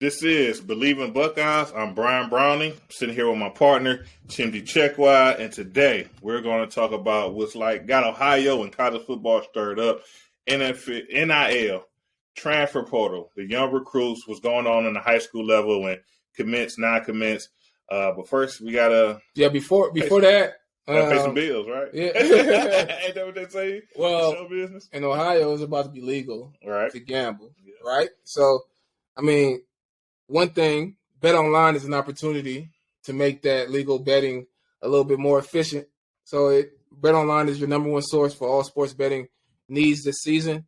This is Believe in Buckeyes. I'm Brian Browning, sitting here with my partner, Chimdi Chekwai, and today we're going to talk about what's got Ohio and college football stirred up, NFL, NIL, transfer portal, the young recruits, what's going on in the high school level, and commits, non-commits. But first, we got to... Yeah, before that... pay some bills, right? Yeah. Ain't that what they say? Well, show business? in Ohio, it's about to be legal to gamble, yeah. right? So, I mean... One thing, Bet Online is an opportunity to make that legal betting a little bit more efficient. So Bet Online is your number one source for all sports betting needs this season.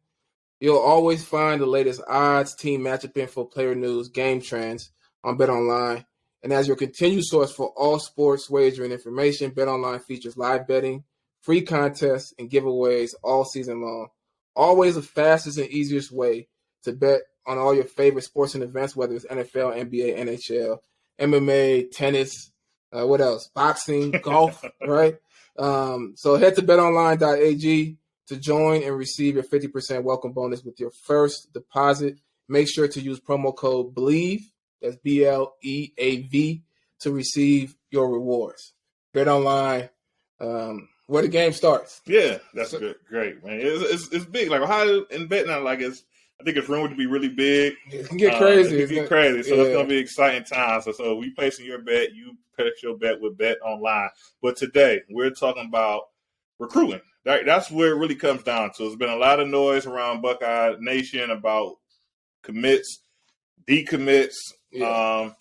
You'll always find the latest odds, team matchup info, player news, game trends on Bet Online. And as your continued source for all sports wagering information, Bet Online features live betting, free contests, and giveaways all season long. Always the fastest and easiest way to bet on all your favorite sports and events, whether it's NFL, NBA, NHL, MMA, tennis, what else? Boxing, golf, right? So head to betonline.ag to join and receive your 50% welcome bonus with your first deposit. Make sure to use promo code BLEAV, that's BLEAV, to receive your rewards. BetOnline, where the game starts. Yeah, that's good. Great, man. It's big. Like Ohio and betting, I think it's rumored to be really big. It can get crazy. It can get crazy. So it's going to be exciting times. So we placing your bet. You place your bet with Bet Online. But today we're talking about recruiting. That's where it really comes down to. There's been a lot of noise around Buckeye Nation about commits, decommits,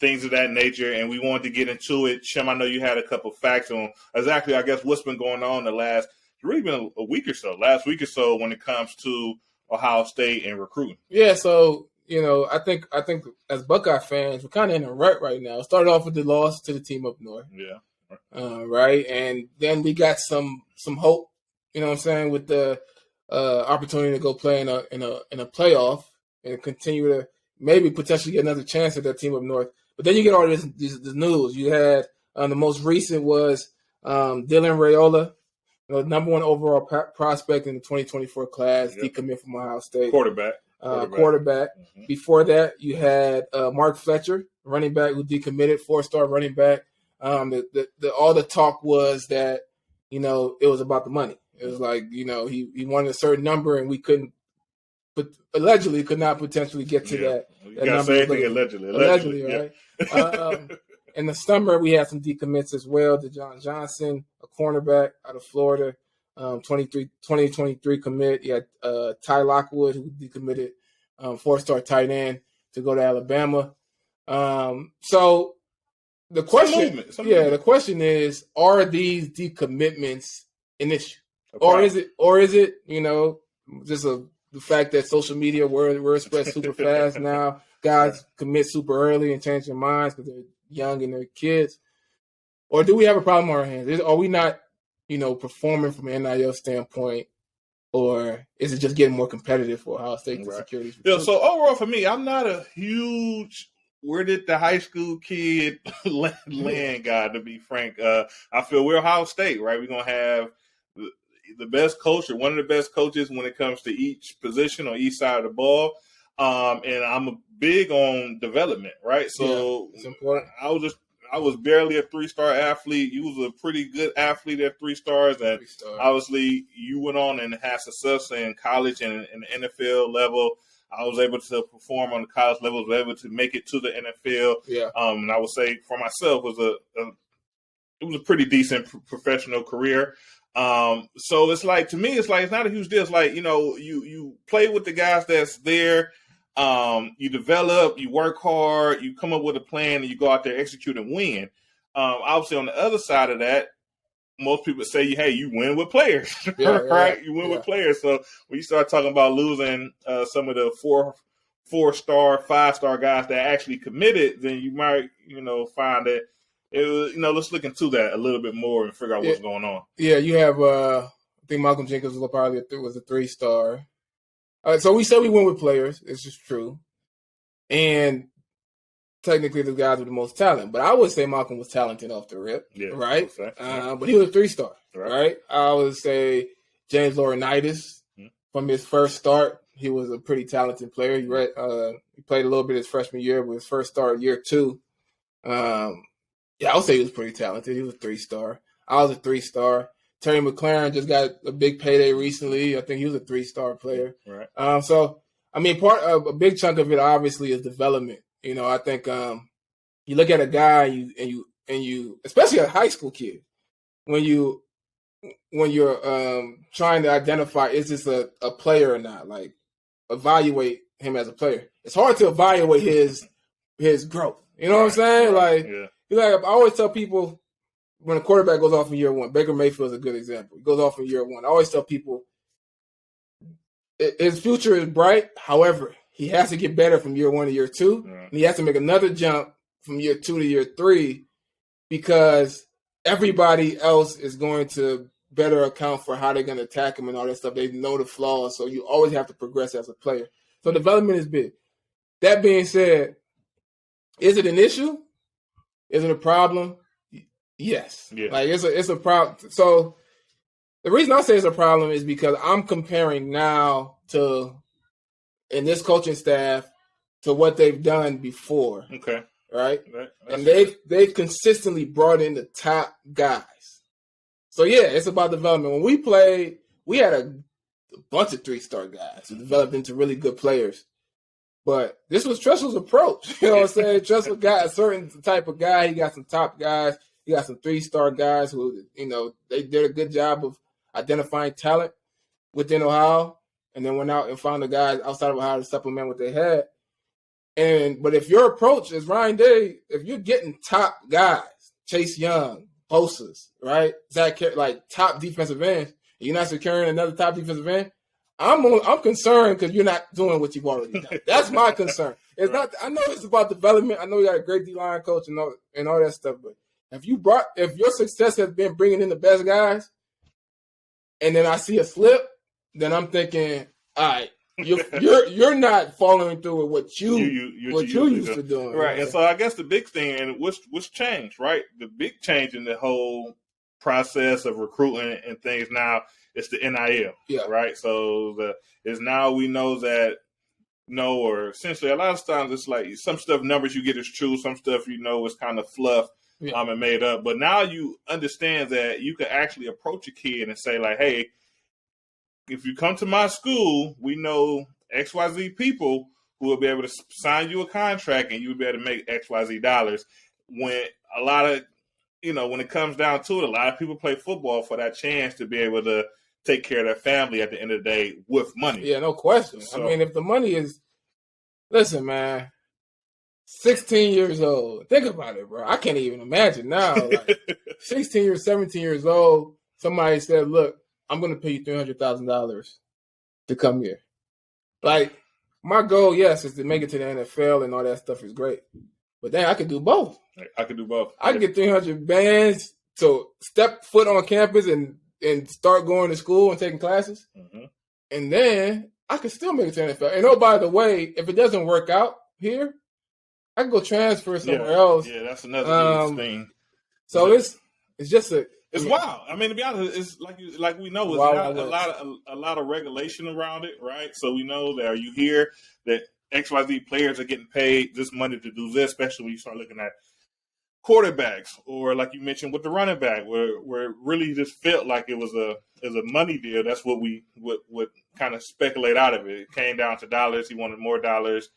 things of that nature. And we wanted to get into it. Shem, I know you had a couple facts on exactly, I guess, what's been going on it's really been a week or so, last week or so when it comes to Ohio State and recruiting. Yeah, so I think as Buckeye fans, we're kind of in a rut right now. It started off with the loss to the team up north. Yeah. Right, and then we got some hope. You know what I'm saying, with the opportunity to go play in a playoff and continue to maybe potentially get another chance at that team up north. But then you get all this news. You had the most recent was Dylan Raiola, number one overall prospect in the 2024 class, decommit from Ohio State. Quarterback. Mm-hmm. Before that, you had Mark Fletcher, running back, who decommitted, 4-star running back. All the talk was that, it was about the money. It was like, he wanted a certain number and we couldn't, but allegedly could not potentially get to that. You that gotta number. say anything allegedly. Allegedly, right? In the summer, we had some decommits as well. DeJon Johnson, a cornerback out of Florida, 2023 commit. You had Ty Lockwood, who decommitted, 4-star tight end to go to Alabama. So the question, the question is, are these decommitments an issue, or is it just the fact that social media word spreads super fast now? Guys commit super early and change their minds because they're young and they're kids, or do we have a problem on our hands? Are we not, performing from an NIL standpoint, or is it just getting more competitive for Ohio State to secure these recruits? So overall, for me, I'm not a huge where did the high school kid land guy, to be frank. I feel we're Ohio State, right? We're gonna have the best coach or one of the best coaches when it comes to each position on each side of the ball. And I'm big on development, right? So it's important. I was barely a 3-star athlete. You was a pretty good athlete at 3 stars, and obviously you went on and had success in college and in the NFL level. I was able to perform on the college level, was able to make it to the NFL. Yeah. And I would say for myself it was a pretty decent professional career. So it's like, to me, it's not a huge deal. It's like, you play with the guys that's there. You develop, you work hard, you come up with a plan, and you go out there, execute, and win. Obviously, on the other side of that, most people say, hey, you win with players, right? You win with players. So when you start talking about losing some of the 4-star, 5-star guys that actually committed, then you might, find that it was, let's look into that a little bit more and figure out what's going on. Yeah, you have, I think Malcolm Jenkins was probably was a 3-star. So we said we win with players. It's just true. And technically the guys with the most talent. But I would say Malcolm was talented off the rip, right? But he was a 3-star, right? I would say James Laurinaitis, from his first start, he was a pretty talented player. He played a little bit his freshman year, but his first start year 2. I would say he was pretty talented. He was a 3-star. I was a 3-star. Terry McLaren just got a big payday recently. I think he was a 3-star player. Right. So I mean, part of a big chunk of it obviously is development. You know, I think you look at a guy and you especially a high school kid when you're trying to identify is this a player or not, like evaluate him as a player. It's hard to evaluate his growth. You know what I'm saying? Like, I always tell people when a quarterback goes off in year 1, Baker Mayfield is a good example. He goes off in year 1. I always tell people his future is bright. However, he has to get better from year 1 to year 2. Right. And he has to make another jump from year 2 to year 3 because everybody else is going to better account for how they're going to attack him and all that stuff. They know the flaws, so you always have to progress as a player. So development is big. That being said, is it an issue? Is it a problem? Yes. Yeah. Like it's a problem. So the reason I say it's a problem is because I'm comparing now to in this coaching staff to what they've done before. Okay. Right? That's and they've consistently brought in the top guys. So yeah, it's about development. When we played, we had a bunch of 3-star guys who developed into really good players. But this was Tressel's approach. You know what I'm saying? Tressel got a certain type of guy. He got some top guys. He got some 3-star guys who, you know, they did a good job of identifying talent within Ohio, and then went out and found the guys outside of Ohio to supplement what they had. But if your approach is Ryan Day, if you're getting top guys, Chase Young, Bosa's, right, Zach, like top defensive ends, and you're not securing another top defensive end, I'm concerned because you're not doing what you've already done. That's my concern. It's not. I know it's about development. I know you got a great D-line coach and all that stuff, but if your success has been bringing in the best guys, and then I see a slip, then I'm thinking, all right, you're not following through with what you used to doing, right? And so I guess the big thing and what's changed, right? The big change in the whole process of recruiting and things now is the NIL, right? So is now we know that or essentially a lot of times it's like some stuff numbers you get is true, some stuff is kind of fluff. And made up. But now you understand that you can actually approach a kid and say, like, hey, if you come to my school, we know XYZ people who will be able to sign you a contract and you'll be able to make XYZ dollars. When a lot of, when it comes down to it, a lot of people play football for that chance to be able to take care of their family at the end of the day with money. Yeah, no question. So, I mean, if the money is, listen, man, 16 years old. Think about it, bro. I can't even imagine now. Like 16 years, 17 years old, somebody said, look, I'm going to pay you $300,000 to come here. Like, my goal, yes, is to make it to the NFL and all that stuff is great. But then I could do both. I could do both. I could get 300 bands to step foot on campus and start going to school and taking classes. Mm-hmm. And then I could still make it to the NFL. And oh, by the way, if it doesn't work out here, I can go transfer somewhere else. Yeah, that's another thing. So it's just it's wild. I mean, to be honest, it's like we know, it's a lot of regulation around it, right? So we know that you hear that XYZ players are getting paid this money to do this, especially when you start looking at quarterbacks or like you mentioned with the running back, where it really just felt like it was a money deal. That's what we would kind of speculate out of it. It came down to dollars. He wanted more dollars,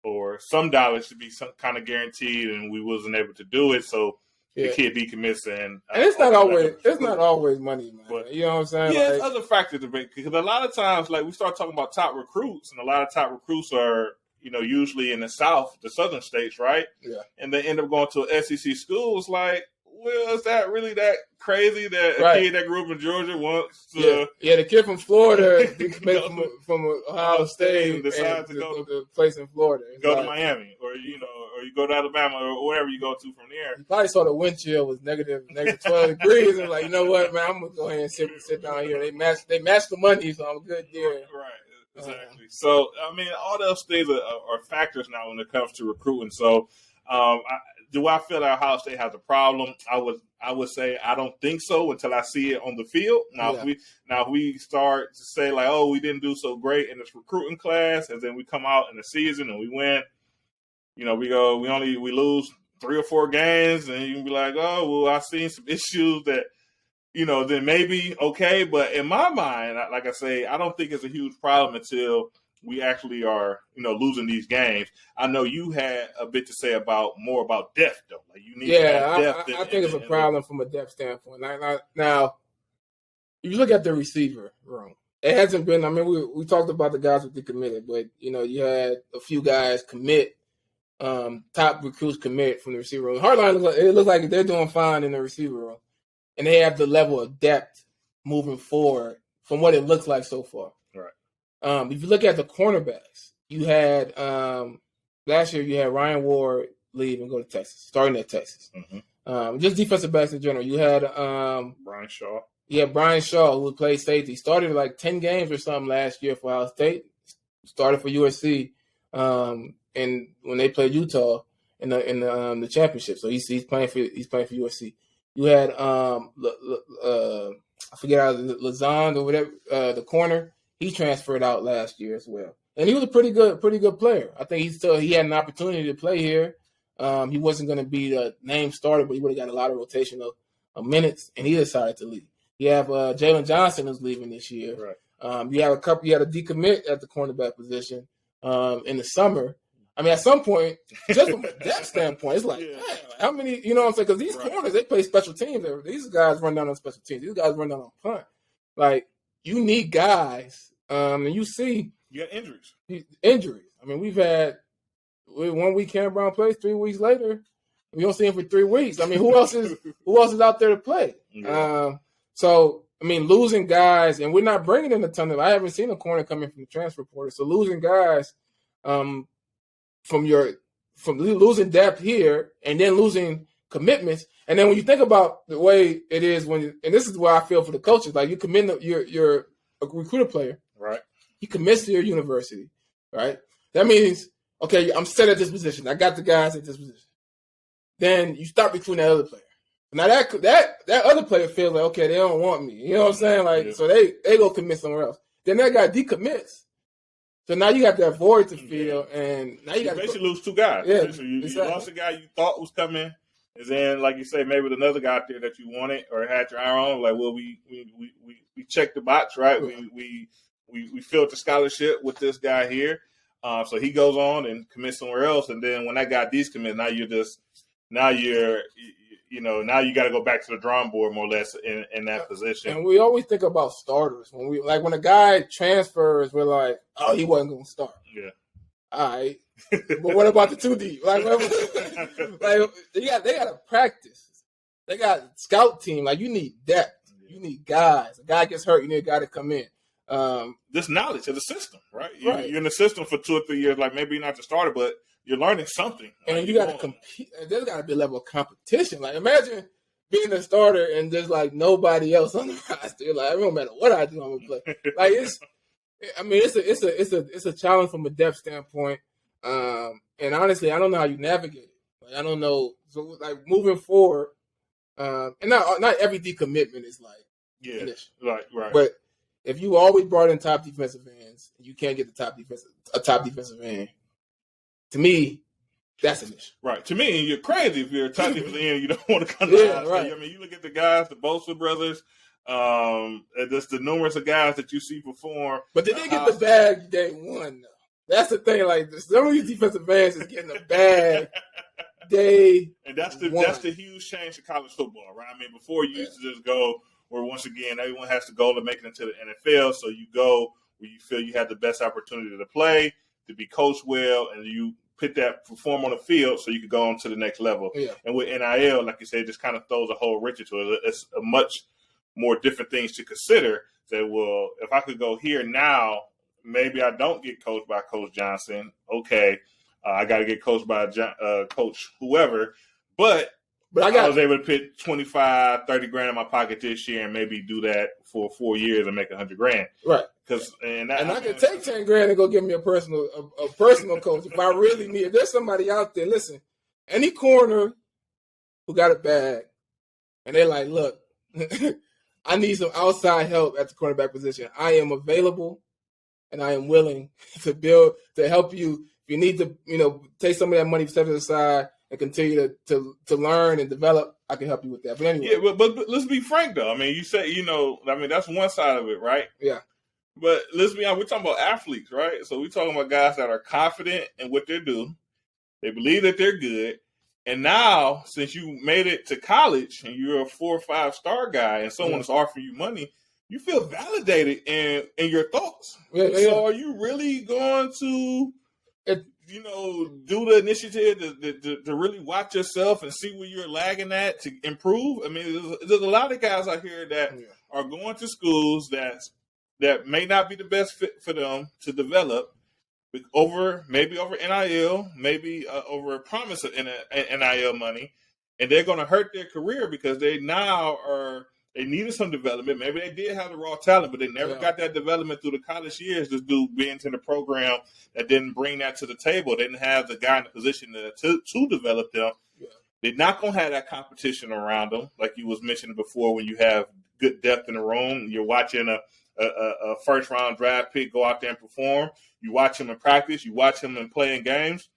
or some dollars to be some kind of guaranteed, and we wasn't able to do it. So the kid decommits, and it's not always money, man. But, you know what I'm saying? Yeah, there's other factors to make, because a lot of times, like we start talking about top recruits, and a lot of top recruits are usually in the South, the Southern states, right? Yeah, and they end up going to an SEC schools. Like, well, is that really that crazy that a kid that grew up in Georgia wants to? Yeah, the kid from Florida, from Ohio State, decides to go to a place in Florida, go to Miami, or you go to Alabama, or wherever you go to from there. You probably saw the wind chill was negative 12 degrees, and like, you know what, man, I'm gonna go ahead and sit down here. They match the money, so I'm good there. Right. Exactly. So, I mean, all those things are factors now when it comes to recruiting. So, do I feel that Ohio State has a problem? I would say I don't think so until I see it on the field. Now, if we start to say like, oh, we didn't do so great in this recruiting class, and then we come out in the season and we win, we lose 3 or 4 games, and you can be like, oh, well, I've seen some issues that, then maybe okay. But in my mind, like I say, I don't think it's a huge problem until we actually are, losing these games. I know you had a bit to say more about depth, though. Like you need depth. I think it's a problem from a depth standpoint. Now, if you look at the receiver room, it hasn't been. I mean, we talked about the guys who decommitted, but you had a few guys commit. Top recruits commit from the receiver room. Hardline looks like they're doing fine in the receiver room, and they have the level of depth moving forward from what it looks like so far. Right. If you look at the cornerbacks, you had last year you had Ryan Ward leave and go to Texas, starting at Texas. Mm-hmm. Just defensive backs in general. You had Brian Shaw. Yeah, Brian Shaw, who played safety, started like 10 games or something last year for Ohio State. Started for USC. And when they played Utah in the championship, so he's playing for USC. You had I forget how Lazand or whatever the corner. He transferred out last year as well, and he was a pretty good player. I think he had an opportunity to play here. He wasn't going to be the name starter, but he would have got a lot of rotation of minutes, and he decided to leave. You have Jalen Johnson who's leaving this year. Right. You had a decommit at the cornerback position in the summer. I mean, at some point, just from a depth standpoint, it's like, man, how many, you know what I'm saying? Because these corners, they play special teams. These guys run down on special teams. These guys run down on punt. Like, you need guys, and you see. You got injuries. I mean, we've had 1 week Cam Brown plays, 3 weeks later, we don't see him for 3 weeks. I mean, who else is out there to play? Yeah. So, I mean, losing guys, and we're not bringing in a ton of. I haven't seen a corner come in from the transfer portal. So losing guys, from losing depth here, and then losing commitments, and then when you think about the way it is and this is why I feel for the coaches, like you commit, you're a recruiter player, right? He commits to your university, right? That means, okay, I'm set at this position. I got the guys at this position. Then you start recruiting that other player. Now that other player feels like, okay, they don't want me. You know what I'm saying? Like, so they go commit somewhere else. Then that guy decommits. So now you got that void to fill, and now you got to basically lose 2 guys. Yeah, you lost a guy you thought was coming, and then, like you say, maybe with another guy out there that you wanted or had your eye on. Like, well, we checked the box, right? We filled the scholarship with this guy here, so he goes on and commits somewhere else, and then when that guy decommits, now you got to go back to the drawing board more or less in that position. And we always think about starters when a guy transfers, we're like, oh, he wasn't going to start. Yeah. All right. But what about the 2 deep? Like they got to practice. They got scout team. Like, you need depth. Yeah. You need guys. A guy gets hurt, you need a guy to come in. This knowledge of the system, right? You're in the system for 2 or 3 years. Like, maybe you're not the starter, but you're learning something. And you got to compete. There's got to be a level of competition. Like, imagine being a starter and there's like nobody else on the roster. You're like, it don't matter what I do, I'm gonna play. Like, it's a challenge from a depth standpoint. And honestly, I don't know how you navigate it. Like, I don't know. So, like, moving forward, and not every decommitment is like right. But if you always brought in top defensive ends, and you can't get a top defensive end. To me, that's an issue. Right. To me, you're crazy if you're a top defensive end. You don't want to come down. Right. I mean, you look at the guys, the Bosa brothers, just the numerous of guys that you see perform. But did they get the bag day one, though? That's the thing. Like, some of these defensive ends is getting a bag day And that's the huge change in college football, right? I mean, before you used to just go where, once again, everyone has to go to make it into the NFL. So you go where you feel you have the best opportunity to play, to be coached well, and you perform on the field so you can go on to the next level. Yeah. And with NIL, like you said, it just kind of throws a whole wrench into it. It's a much more different things to consider. That, well, if I could go here now, maybe I don't get coached by Coach Johnson. Okay, I got to get coached by Coach whoever. But I was able to put 25, 30 grand in my pocket this year and maybe do that for 4 years and make $100 grand. Right. And I can take 10 grand and go get me a personal coach if I really need it. There's somebody out there. Listen, any corner who got a bag, and they're like, look, I need some outside help at the cornerback position. I am available, and I am willing to help you. If you need to, take some of that money, set it aside, and continue to learn and develop, I can help you with that. But anyway. Yeah, but let's be frank, though. I mean, you say, that's one side of it, right? Yeah. But let's be honest, we're talking about athletes, right? So we're talking about guys that are confident in what they do. They believe that they're good. And now, since you made it to college and you're a 4 or 5 star guy and someone's offering you money, you feel validated in your thoughts. So are you really going to, do the initiative to really watch yourself and see where you're lagging at to improve? I mean, there's a lot of guys out here that are going to schools that may not be the best fit for them to develop maybe over NIL, maybe over a promise of NIL money, and they're going to hurt their career because they needed some development. Maybe they did have the raw talent, but they never got that development through the college years. This dude being in the program that didn't bring that to the table. They didn't have the guy in the position to develop them. Yeah. They're not going to have that competition around them, like you was mentioning before, when you have good depth in the room. You're watching a first-round draft pick go out there and perform. You watch him in practice. You watch him in playing games.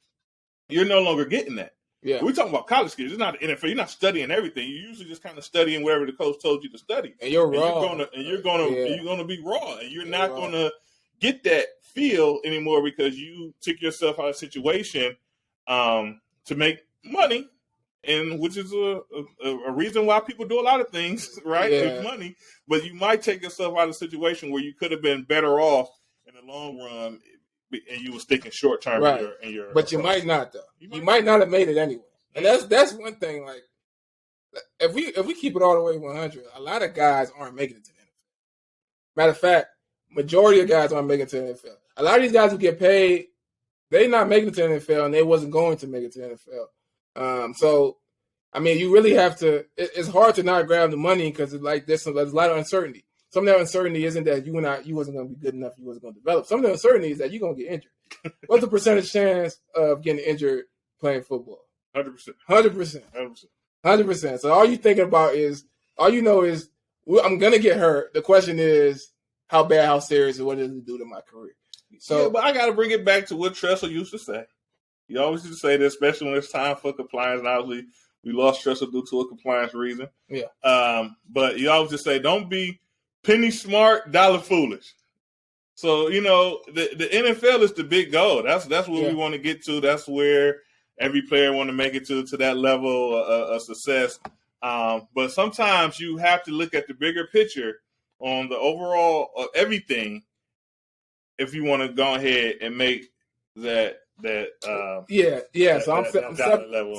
You're no longer getting that. Yeah. We're talking about college kids. It's not the NFL. You're not studying everything. You're usually just kind of studying whatever the coach told you to study. And you're raw. You're gonna be raw. And you're not gonna get that feel anymore because you took yourself out of a situation to make money. And which is a reason why people do a lot of things, right? Yeah. With money. But you might take yourself out of a situation where you could have been better off in the long run, and you was thinking short term. Right. But you might not, though. You might not have made it anyway. And that's one thing. Like, if we keep it all the way 100, a lot of guys aren't making it to the NFL. Matter of fact, majority of guys aren't making it to the NFL. A lot of these guys who get paid, they're not making it to the NFL, and they wasn't going to make it to the NFL. So, I mean, you really have to. It's hard to not grab the money because there's a lot of uncertainty. Some of that uncertainty isn't that you wasn't going to be good enough, you wasn't going to develop. Some of the uncertainty is that you're going to get injured. What's the percentage chance of getting injured playing football? 100%. 100%. So all you thinking about is, all you know is, I'm going to get hurt. The question is, how bad, how serious, and what does it do to my career? So, but I got to bring it back to what Tressel used to say. He always used to say that, especially when it's time for compliance. And obviously, we lost Tressel due to a compliance reason. Yeah. But he always just say, don't be penny smart, dollar foolish. So, the NFL is the big goal. That's what we want to get to. That's where every player want to make it to that level of success. But sometimes you have to look at the bigger picture on the overall of everything if you want to go ahead and make that. So I'm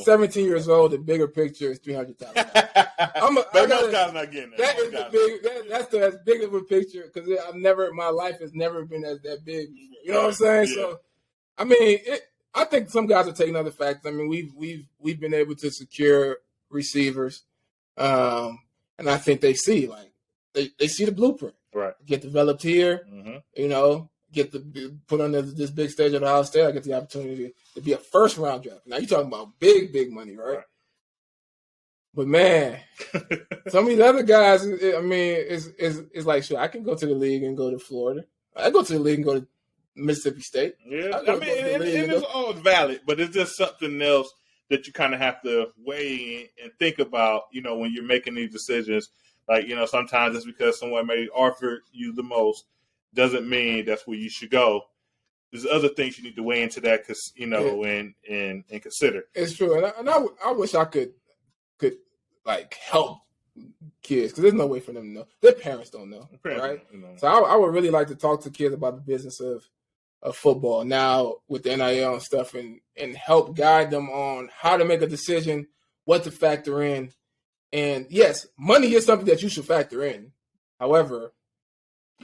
17 years old. The bigger picture is $300,000. But most guys not getting that. That's as big of a picture because my life has never been that big. You know what I'm saying? Yeah. So, I mean, I think some guys are taking other factors. I mean, we've been able to secure receivers, and I think they see they see the blueprint. Right. Get developed here. Mm-hmm. Get put on this big stage at Ohio State. I get the opportunity to be a first round draft. Now you're talking about big money, right? But man, some of these other guys, I mean, it's like, sure, I can go to the league and go to Florida. I go to the league and go to Mississippi State. Yeah, I mean, and it's all valid, but it's just something else that you kind of have to weigh and think about, when you're making these decisions. Like, sometimes it's because someone may offer you the most. Doesn't mean that's where you should go. There's other things you need to weigh into that, because and consider. It's true, and I wish I could help kids, because there's no way for them to know. Their parents don't know, right? So I would really like to talk to kids about the business of football now with the NIL and stuff, and help guide them on how to make a decision, what to factor in, and yes, money is something that you should factor in. However,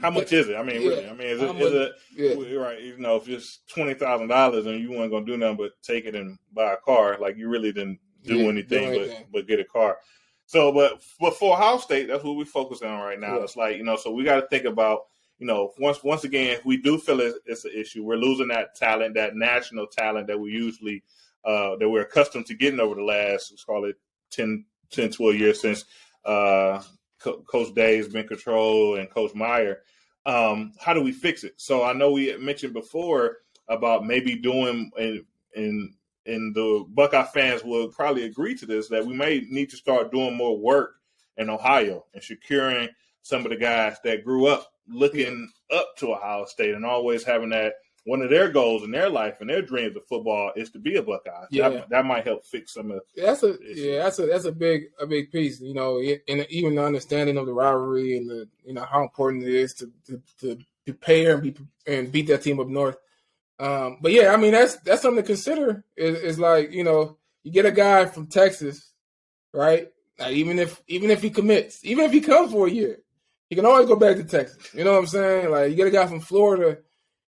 how much is it? I mean, really. I mean, is it right? If it's $20,000 and you weren't gonna do nothing but take it and buy a car, like you really didn't do anything but get a car. So, but for Ohio State, that's what we're focusing on right now. Yeah. It's like, so we got to think about, once again, if we do feel it's an issue, we're losing that talent, that national talent that we usually that we're accustomed to getting over the last, let's call it 10, 12 years since Coach Day's been controlled and Coach Meyer. How do we fix it? So I know we had mentioned before about maybe doing, and the Buckeye fans will probably agree to this, that we may need to start doing more work in Ohio and securing some of the guys that grew up looking up to Ohio State and always having that one of their goals in their life and their dreams of football is to be a Buckeye. Yeah. That might help fix some of that's a big piece, and even the understanding of the rivalry and the how important it is to prepare and beat that team up north. But yeah, I mean that's something to consider. Is like you get a guy from Texas, right? Like even if he commits, even if he comes for a year, he can always go back to Texas. You know what I'm saying? Like you get a guy from Florida.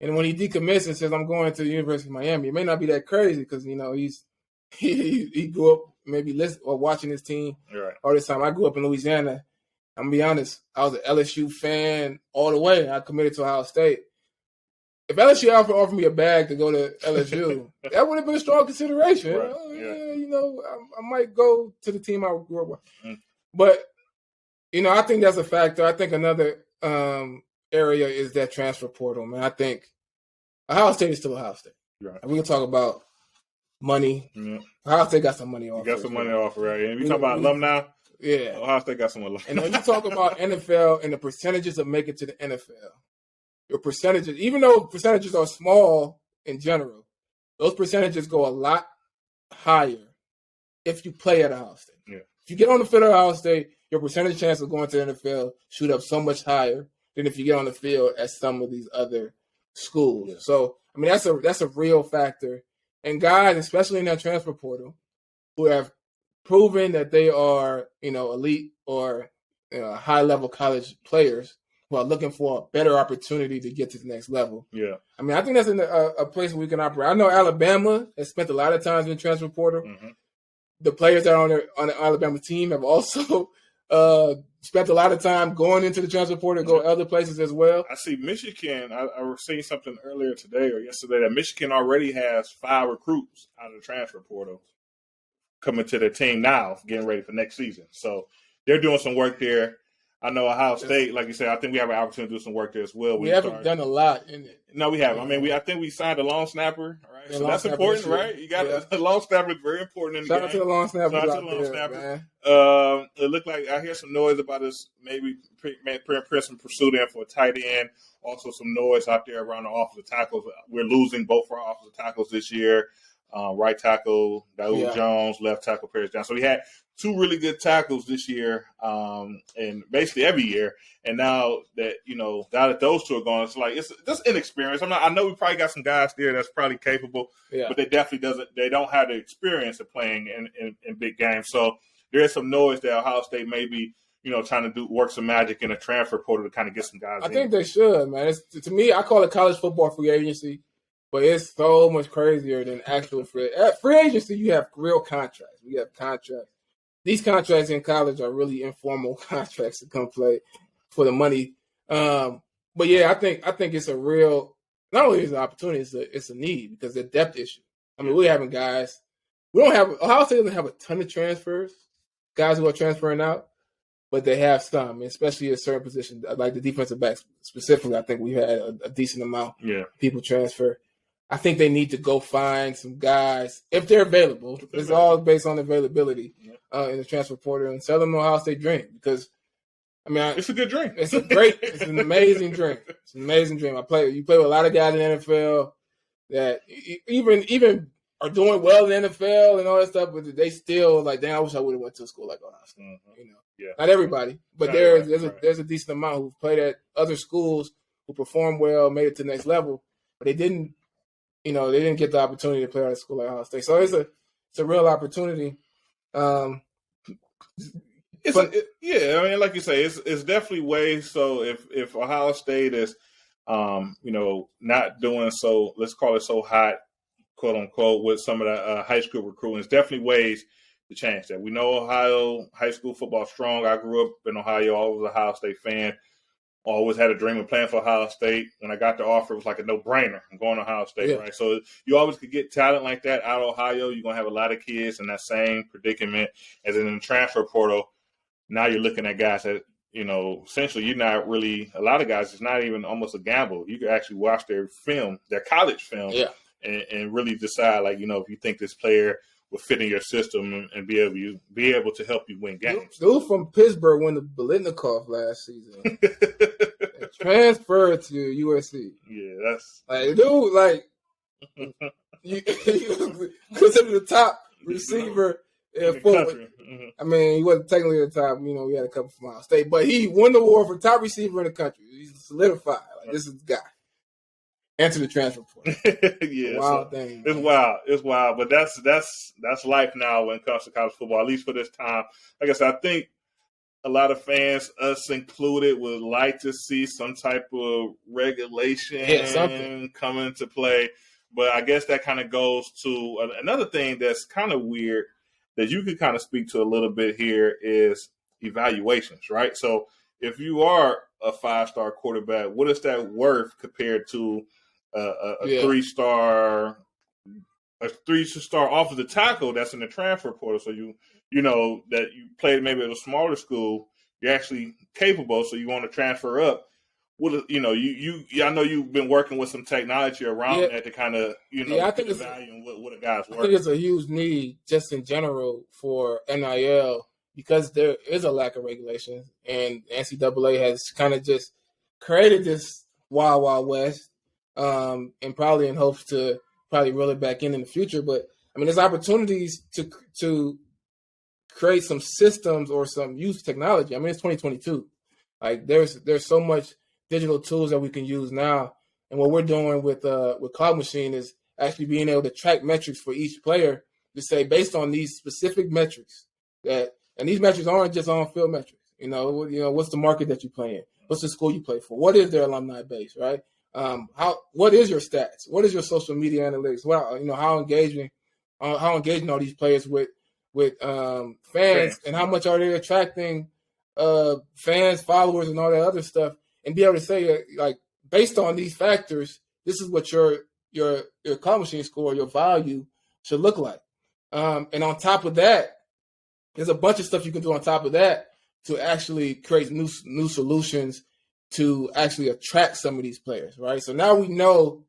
And when he decommits and says, I'm going to the University of Miami, it may not be that crazy because, he grew up maybe listening or watching his team all this time. I grew up in Louisiana. I'm going to be honest. I was an LSU fan all the way. I committed to Ohio State. If LSU offered me a bag to go to LSU, that would have been a strong consideration. Right. I might go to the team I grew up with. Mm. But, I think that's a factor. I think another area is that transfer portal, man. I think Ohio State is still Ohio State. Right. And we can talk about money. Yeah. Ohio State got some money off. Got some money off, right? And we talk about alumni. Yeah. Ohio State got some alumni. And when you talk about NFL and the percentages of making to the NFL, your percentages, even though percentages are small in general, those percentages go a lot higher if you play at Ohio State. Yeah. If you get on the field at Ohio State, your percentage chance of going to the NFL shoot up so much higher than if you get on the field at some of these other schools. Yeah. So, I mean, that's a real factor. And guys, especially in that transfer portal, who have proven that they are, elite or high-level college players who are looking for a better opportunity to get to the next level. Yeah. I mean, I think that's a place where we can operate. I know Alabama has spent a lot of time in the transfer portal. Mm-hmm. The players that are on the Alabama team have also spent a lot of time going into the transfer portal, go other places as well. I see Michigan. I was seeing something earlier today or yesterday that Michigan already has 5 recruits out of the transfer portal coming to their team now, getting ready for next season. So they're doing some work there. I know Ohio State, like you said, I think we have an opportunity to do some work there as well. We haven't done a lot in it. No, we haven't. I mean, I think we signed a long snapper, right? So that's important, right? You got a long snapper is very important in the game. Shout out to the long snapper. Shout out to the long snapper. It looked like I hear some noise about us maybe pressing pursuit in for a tight end. Also some noise out there around the offensive tackles. We're losing both our offensive tackles this year. Right tackle, Daoud Jones, left tackle, Paris Johnson. So we had 2 really good tackles this year, and basically every year. And now that now that those 2 are gone, it's like it's just inexperience. I know we probably got some guys there that's probably capable, but they definitely don't have the experience of playing in big games. So there is some noise that Ohio State may be trying to work some magic in a transfer portal to kind of get some guys. I think they should, man. To me, I call it college football free agency. But it's so much crazier than actual free agency. You have real contracts. We have contracts. These contracts in college are really informal contracts to come play for the money. But yeah, I think it's a real. Not only is it an opportunity, it's a need because the depth issue. I mean, we're having guys. We don't have Ohio State doesn't have a ton of transfers, guys who are transferring out, but they have some, especially at certain positions like the defensive backs specifically. I think we've had a decent amount of people transfer. I think they need to go find some guys if they're available. It's all based on availability in the transfer portal and sell them the Ohio State dream because, I mean, it's a good dream. It's an amazing dream. It's an amazing dream. You play with a lot of guys in the NFL that even are doing well in the NFL and all that stuff, but they still like, damn, I wish I would have went to a school like Ohio State. Mm-hmm. Not everybody, but there's a decent amount who played at other schools who performed well, made it to the next level, but they didn't. They didn't get the opportunity to play at a school like Ohio State. So it's a real opportunity. I mean, like you say, it's definitely ways. So if Ohio State is, not doing so, let's call it so hot, quote unquote, with some of the high school recruiting, it's definitely ways to change that. We know Ohio high school football is strong. I grew up in Ohio. I was an Ohio State fan. always had a dream of playing for Ohio State. When I got the offer, it was like a no-brainer. I'm going to Ohio State, right? So you always could get talent like that out of Ohio. You're going to have a lot of kids in that same predicament as in the transfer portal. Now you're looking at guys that, essentially you're not really – a lot of guys, it's not even almost a gamble. You can actually watch their film, their college film, and really decide, like, if you think this player – will fit in your system and be able to help you win games. Dude from Pittsburgh won the Biletnikoff last season. Transferred to USC. Yeah, that's like, dude, like you consider the top receiver in forward. Mm-hmm. I mean, he wasn't technically at the top. We had a couple from Ohio State, but he won the award for top receiver in the country. He's solidified. Like, this is the guy. Enter the transfer portal. Yeah, wild thing. It's wild. It's wild. But that's life now when it comes to college football, at least for this time. Like I said, I think a lot of fans, us included, would like to see some type of regulation come into play. But I guess that kind of goes to another thing that's kind of weird that you could kind of speak to a little bit here is evaluations, right? So if you are a 5-star quarterback, what is that worth compared to a 3-star offensive tackle that's in the transfer portal? So that you played maybe at a smaller school, you're actually capable, so you want to transfer up. What I know you've been working with some technology around that to kind of I think it's value what a guy's worth. I think it's a huge need just in general for NIL because there is a lack of regulation, and NCAA has kind of just created this wild, wild west. And probably in hopes to probably reel it back in the future. But, I mean, there's opportunities to create some systems or some use technology. I mean, it's 2022. Like, there's so much digital tools that we can use now. And what we're doing with Cloud Machine is actually being able to track metrics for each player to say, based on these specific metrics, and these metrics aren't just on-field metrics. What's the market that you play in? What's the school you play for? What is their alumni base, right? What is your stats? What is your social media analytics? How engaging are these players with fans, and how much are they attracting fans, followers, and all that other stuff? And be able to say, like, based on these factors, this is what your call machine score, your value should look like. And on top of that, there's a bunch of stuff you can do on top of that to actually create new solutions to actually attract some of these players, right? So now we know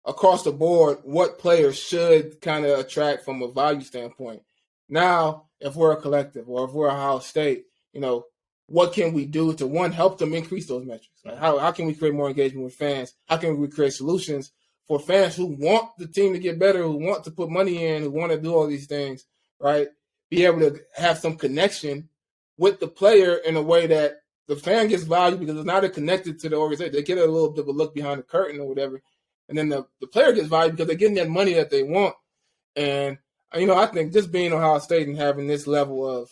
across the board what players should kind of attract from a value standpoint. Now, if we're a collective or if we're Ohio State, what can we do to, one, help them increase those metrics? Like how can we create more engagement with fans? How can we create solutions for fans who want the team to get better, who want to put money in, who want to do all these things, right? Be able to have some connection with the player in a way that the fan gets value because it's not connected to the organization. They get a little bit of a look behind the curtain or whatever. And then the player gets value because they're getting that money that they want. And, I think just being Ohio State and having this level of,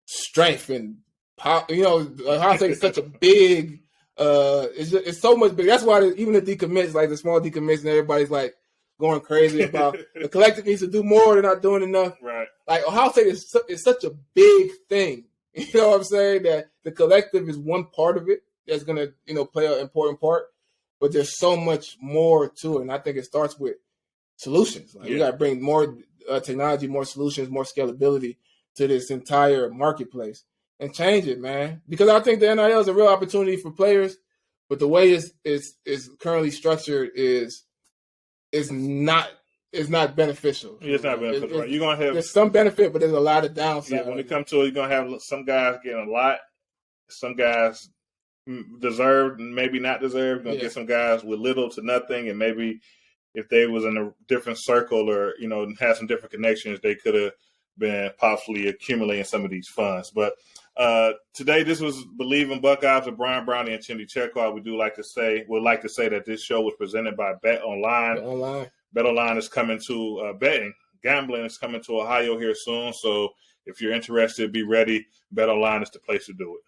strength and power, Ohio State is such a big, it's so much big. That's why even the decommits, like the small decommits, and everybody's like going crazy about the collective needs to do more. They're not doing enough. Right. Like Ohio State is such a big thing. You know what I'm saying? That the collective is one part of it that's going to, play an important part. But there's so much more to it. And I think it starts with solutions. Like you got to bring more technology, more solutions, more scalability to this entire marketplace and change it, man. Because I think the NIL is a real opportunity for players. But the way it's currently structured is not beneficial. It's not beneficial. Right? You're gonna have there's some benefit, but there's a lot of downside. Yeah, when it comes to it, you're gonna have some guys getting a lot, some guys deserved and maybe not deserved. You're gonna get some guys with little to nothing, and maybe if they was in a different circle or had some different connections, they could have been possibly accumulating some of these funds. But today, this was Believe in Buckeyes with Brian Brownie and Chindy Chekhov. Would like to say that this show was presented by Bet Online. BetOnline is coming to betting. Gambling is coming to Ohio here soon. So if you're interested, be ready. BetOnline is the place to do it.